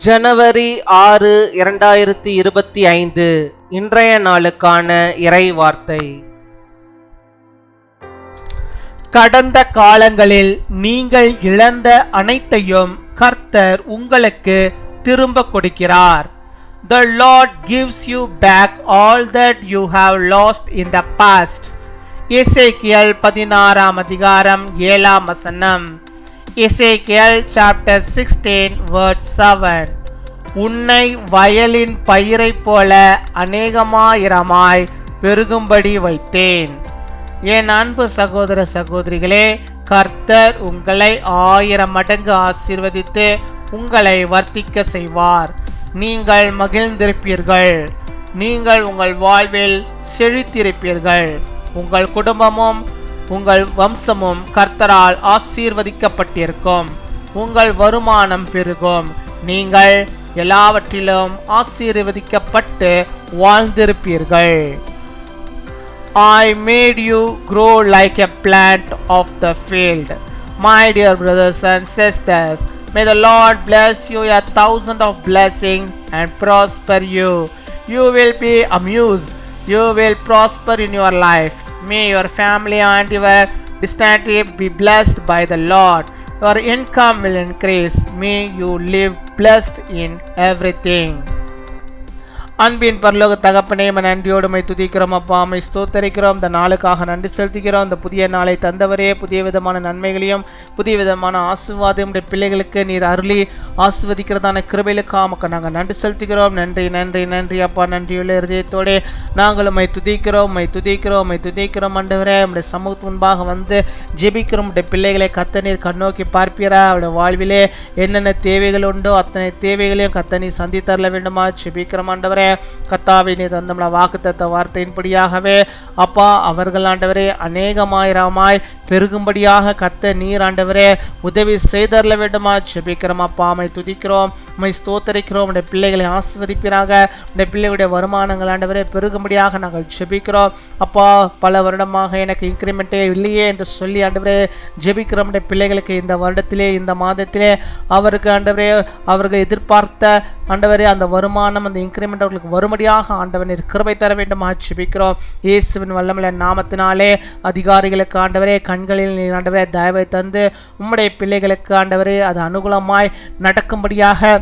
ஜனவரி 6, 2025 இன்றைய நாளுக்கான இறை வார்த்தை. கடந்த காலங்களில் நீங்கள் இழந்த அனைத்தையும் கர்த்தர் உங்களுக்கு திரும்ப கொடுக்கிறார். The Lord gives you back all that you have lost in the past. எசேக்கியேல் 16 அதிகாரம் 7 வசனம். எசேக்கியேல் chapter 16 verse 7. உன்னை வயலின் பயிரைப் போல அநேகமாயிரமாய் பெருகும்படி வைத்தேன். என் அன்பு சகோதர சகோதரிகளே, கர்த்தர் உங்களை 1000 மடங்கு ஆசீர்வதித்து உங்களை வர்த்திக்க செய்வார். நீங்கள் மகிழ்ந்திருப்பீர்கள். நீங்கள் உங்கள் வாழ்வில் செழித்திருப்பீர்கள். உங்கள் குடும்பமும் உங்கள் வம்சமும் கர்த்தரால் ஆசீர்வதிக்கப்பட்டிருக்கும். உங்கள் வருமானம் பெருகும். நீங்கள் எல்லாவற்றிலும் ஆசீர்வதிக்கப்பட்டு வாழ்ந்திருப்பீர்கள். I made you grow like a plant of the field. My dear brothers and sisters, may the Lord bless you 1,000 of blessings and prosper you. You will be amused. You will prosper in your life. May your family and your destiny be blessed by the Lord. Your income will increase. May you live blessed in everything. அன்பின் பரலோக தகப்பனே, நன்றியோடு my துதிக்கிறோம் அப்பா. My ஸ்தோத்தரிக்கிறோம். இந்த நாளுக்காக நன்றி செலுத்துகிறோம். இந்த புதிய நாளை தந்தவரே, புதிய விதமான நன்மைகளையும் புதிய விதமான ஆசீர்வாதம் பிள்ளைகளுக்கு நீர் அருளி ஆசீர்வதிக்கிறதான கிருபைகளுக்காக நாங்கள் நன்றி செலுத்துகிறோம். நன்றி நன்றி நன்றி அப்பா. நன்றியுள்ள இருதயத்தோடு நாங்களும் மை துதிக்கிறோம் ஆண்டவரே. நம்முடைய சமூகத்து முன்பாக வந்து ஜெபிக்கிறோம். நம்முடைய பிள்ளைகளை கத்த நீர் கண்ணோக்கி பார்ப்பீரா. அவருடைய வாழ்விலே என்னென்ன தேவைகள் உண்டோ அத்தனை தேவைகளையும் கத்த நீர் சந்தித்தரல வேண்டுமா ஜெபிக்கிறோம் ஆண்டவரே. கத்தாவை நீ தந்த வாக்குத்தத்த வார்த்தையின்படியாகவே அப்பா அவர்கள் ஆண்டவரே அநேகமாயிரமாய் பெருகும்படியாக கத்த நீர் ஆண்டவரே உதவி செய்தரல வேண்டுமா ஜெபிக்கிறோம் அப்பா. மை துதிக்கிறோம், மை ஸ்தோத்தரிக்கிறோம். உடைய பிள்ளைகளை ஆசீர்வதிப்பீராக. உடைய பிள்ளைகளுடைய வருமானங்கள் ஆண்டவரே பெருகும்படியாக நாங்கள் ஜெபிக்கிறோம் அப்பா. பல வருடமாக எனக்கு இன்க்ரிமெண்ட்டே இல்லையே என்று சொல்லி ஆண்டவரே ஜெபிக்கிறோம். உடைய பிள்ளைகளுக்கு இந்த வருடத்திலே இந்த மாதத்திலே அவருக்கு ஆண்டவரே அவர்கள் எதிர்பார்த்த ஆண்டவரே அந்த வருமானம் அந்த இன்க்ரிமெண்ட் அவர்களுக்கு வரும்படியாக ஆண்டவரே கிருபை தர வேண்டும் ஜெபிக்கிறோம். இயேசுவின் வல்லமையுள்ள நாமத்தினாலே அதிகாரிகளுக்கு ஆண்டவரே கண்களில் நீர் ஆண்டவரே தயவை தந்து உம்முடைய பிள்ளைகளுக்கு ஆண்டவரே அது அனுகூலமாய் நடக்கும்படியாக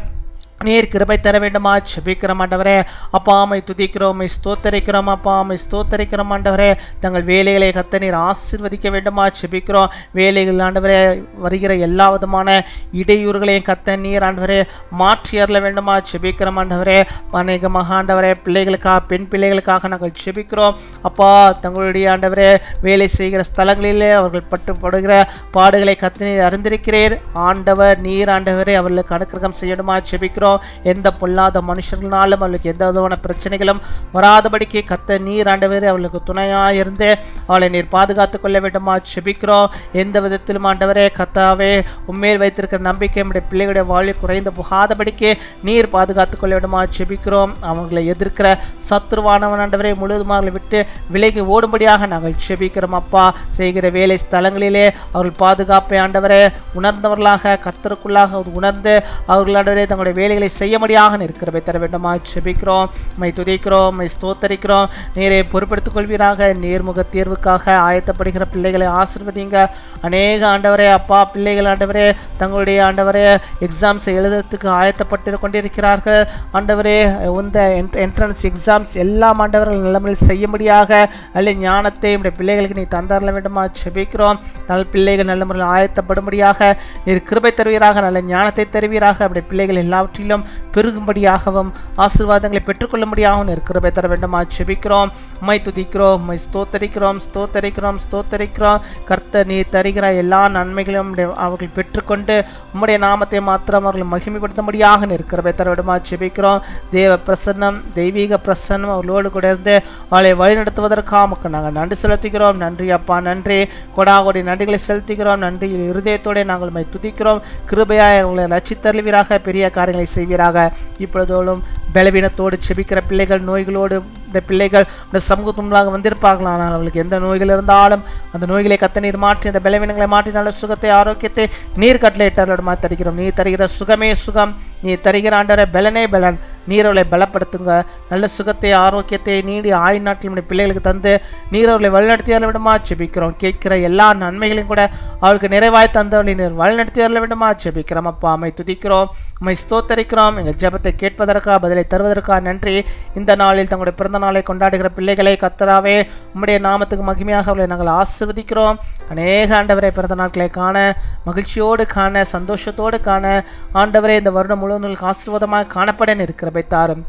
நீர் கிருபை தர வேண்டுமா ஜெபிக்கிறோம் ஆண்டவரே. அப்பா மை துதிக்கிறோம், மை ஸ்தோத்தரிக்கிறோம் அப்பா. மை ஸ்தோத்தரிக்கிறோம் ஆண்டவரே. தங்கள் வேலைகளை கத்த நீர் ஆசீர்வதிக்க வேண்டுமா ஜெபிக்கிறோம். வேலைகள் ஆண்டவரே வருகிற எல்லா விதமான இடையூறுகளையும் கத்த நீர் ஆண்டவரே மாற்றி அருள வேண்டுமா ஜெபிக்கிறோம் ஆண்டவரே. அநேகமாக ஆண்டவரே பிள்ளைகளுக்காக பெண் பிள்ளைகளுக்காக நாங்கள் ஜெபிக்கிறோம் அப்பா. தங்களுடைய ஆண்டவரே வேலை செய்கிற ஸ்தலங்களிலே அவர்கள் படுகிற பாடுகளை கத்த நீர் அறிந்திருக்கிறீர் ஆண்டவர். நீர் ஆண்டவரே அவர்களுக்கு அனுக்கிரகம் செய்யணுமா ஜெபிக்கிறோம். எந்த பொல்லாத மனுஷர்களாலும் அவளுக்கு எந்த விதமான பிரச்சனைகளும் வராதபடிக்கு கத்த நீர் ஆண்டவரே அவளுக்கு துணையாயிருந்து அவளை நீர் பாதுகாத்துக் கொள்ள வேண்டுமா ஜெபிக்கிறோம். எந்த விதத்திலும் ஆண்டவரே கத்தாவே உண்மையில் வைத்திருக்கிற நம்பிக்கை நம்முடைய பிள்ளைகளுடைய வாழ்வில் குறைந்து போகாதபடிக்கு நீர் பாதுகாத்துக் கொள்ள வேண்டுமா ஜெபிக்கிறோம். அவங்களை எதிர்க்கிற சத்துருவானவன் ஆண்டவரே முழுவதுமாக விட்டு விலகி ஓடும்படியாக நாங்கள் ஜெபிக்கிறோம் அப்பா. செய்கிற வேலை ஸ்தலங்களிலே அவர்கள் பாதுகாப்பை ஆண்டவரே உணர்ந்தவர்களாக கர்த்தருக்குள்ளாக உணர்ந்து அவர்கள் ஆண்டவரே தங்களுடைய வேலைகளை செய்யும்படியாக இருக்கிறவை தர வேண்டுமா ஜெபிக்கிறோம். மை துதிக்கிறோம், மை ஸ்தோத்தரிக்கிறோம். நீரை பொறுப்படுத்திக் கொள்வீராக. நேர்முக தேர்வுக்காக ஆயத்தப்படுகிற பிள்ளைகளை ஆசீர்வதிங்க. அநேக ஆண்டவரே அப்பா பிள்ளைகள் ஆண்டவரே தங்களுடைய ஆண்டவரே எக்ஸாம்ஸ் எழுதுறதுக்கு ஆயத்தப்பட்டு கொண்டிருக்கிறார்கள் ஆண்டவரே. இந்த என்ட்ரன்ஸ் எக்ஸாம்ஸ் எல்லாம் ஆண்டவர்கள் நிலைமையில் செய்யும்படியாக நல்ல ஞானத்தை நம்முடைய பிள்ளைகளுக்கு நீ தந்தரல வேண்டுமா ஜெபிக்கிறோம். நல்ல பிள்ளைகள் நல்ல முறையில் ஆயத்தப்படும்படியாக நீர் கிருபை தருவீராக. நல்ல ஞானத்தை தருவீராக. நம்முடைய பிள்ளைகள் எல்லாவற்றையும் பெருகும்படியாகவும் ஆசீர்வாதங்களை பெற்றுக்கொள்ளும்படியாகவும் கிருபை தர வேண்டும் ஜெபிக்கிறோம். மை துதிக்கிறோம், மை ஸ்தோத்தரிக்கிறோம். கர்த்தர் நீ தருகிற எல்லா நன்மைகளும் அவர்கள் பெற்றுக்கொண்டு உம்முடைய நாமத்தை மாத்திரம் அவர்கள் மகிமைப்படுத்தும்படியாக கிருபை தர வேண்டும் ஜெபிக்கிறோம். தேவ பிரசன்னம் தெய்வீக பிரசன்னம் அவர்களோடு கூட இருந்து அவளை வழிநடத்துவதற்காக நாங்கள் நன்றி செலுத்துகிறோம். நன்றி அப்பா, நன்றி. கொடாகோடி நன்றிகளை செலுத்துகிறோம். நன்றி இருதயத்தோடு நாங்கள் மை துதிக்கிறோம். கிருபையாய் அவங்களை ரட்சித்தருள்வீராக. பெரிய காரியங்களை செய்வீராக. இப்பொழுதோடும் பலவீனத்தோடு செபிக்கிற பிள்ளைகள் நோய்களோடு இந்த பிள்ளைகள் இந்த சமூகத்துள்ளாக வந்திருப்பார்கள். ஆனால் அவளுக்கு எந்த நோய்கள் இருந்தாலும் அந்த நோய்களை கத்த நீர் மாற்றி, அந்த பலவீனங்களை மாற்றி நல்ல சுகத்தை ஆரோக்கியத்தை நீர் கட்டளையிட்டவர்களோட தருகிறோம். நீர் தருகிற சுகமே சுகம், நீர் தருகிற ஆண்டவரே பலனே பலன். நீர் அவளை பலப்படுத்துங்க, நல்ல சுகத்தை ஆரோக்கியத்தை நீடி ஆயுள் நாட்கள் பிள்ளைகளுக்கு தந்து நீர் அவர்களை வழிநடத்தியால விடமா ஜெபிக்கிறோம். கேட்கிற எல்லா நன்மைகளையும் கூட அவளுக்கு நிறைவாய் தந்தவர்களை நீர் வழிநடத்தியால விடமா ஜெபிக்கிறோம். அப்பா அம்மை துதிக்கிறோம், அம்மை ஸ்தோத்தரிக்கிறோம். எங்கள் ஜெபத்தை கேட்பதற்காக பதிலை தருவதற்காக நன்றி. இந்த நாளில் தங்களுடைய பிறந்த நாளை கொண்டாடுகிற பிள்ளைகளை கர்த்தராவே உம்முடைய நாமத்துக்கு மகிமையாக அவர்களை நாங்கள் ஆசீர்வதிக்கிறோம். அநேக ஆண்டவரை பிறந்த நாட்களை காண, மகிழ்ச்சியோடு காண, சந்தோஷத்தோடு காண, ஆண்டவரே இந்த வருடம் முழுவதும் ஆசீர்வாதமாக காணப்பட இருக்கிற தாரும்.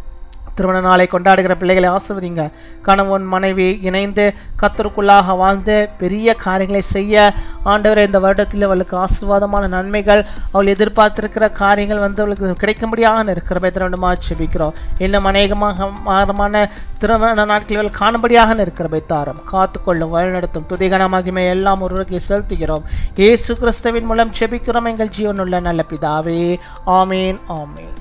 திருமண நாளை கொண்டாடுகிற பிள்ளைகளை ஆசீர்வதிங்க. கணவன் மனைவி இணைந்து கர்த்தருக்குள்ளாக வாழ்ந்து பெரிய காரியங்களை செய்ய ஆண்டவரே இந்த வருடத்தில் அவளுக்கு ஆசீர்வாதமான நன்மைகள், அவள் எதிர்பார்த்திருக்கிற காரியங்கள் அவளுக்கு கிடைக்கும்படியாக இருக்கிற திருமணமாக ஜெபிக்கிறோம். இன்னும் அநேகமான திருமண நாட்களில் காணும்படியாக இருக்கிற தாரும். காத்துக்கொள்ளும், வழிநடத்தும். துதிகன மகிமை எல்லாம் ஒருவருக்கு செலுத்துகிறோம். இயேசு கிறிஸ்துவின் மூலம் ஜெபிக்கிறோம் எங்கள் ஜீவனுள்ள நல்ல பிதாவே. ஆமேன், ஆமேன்.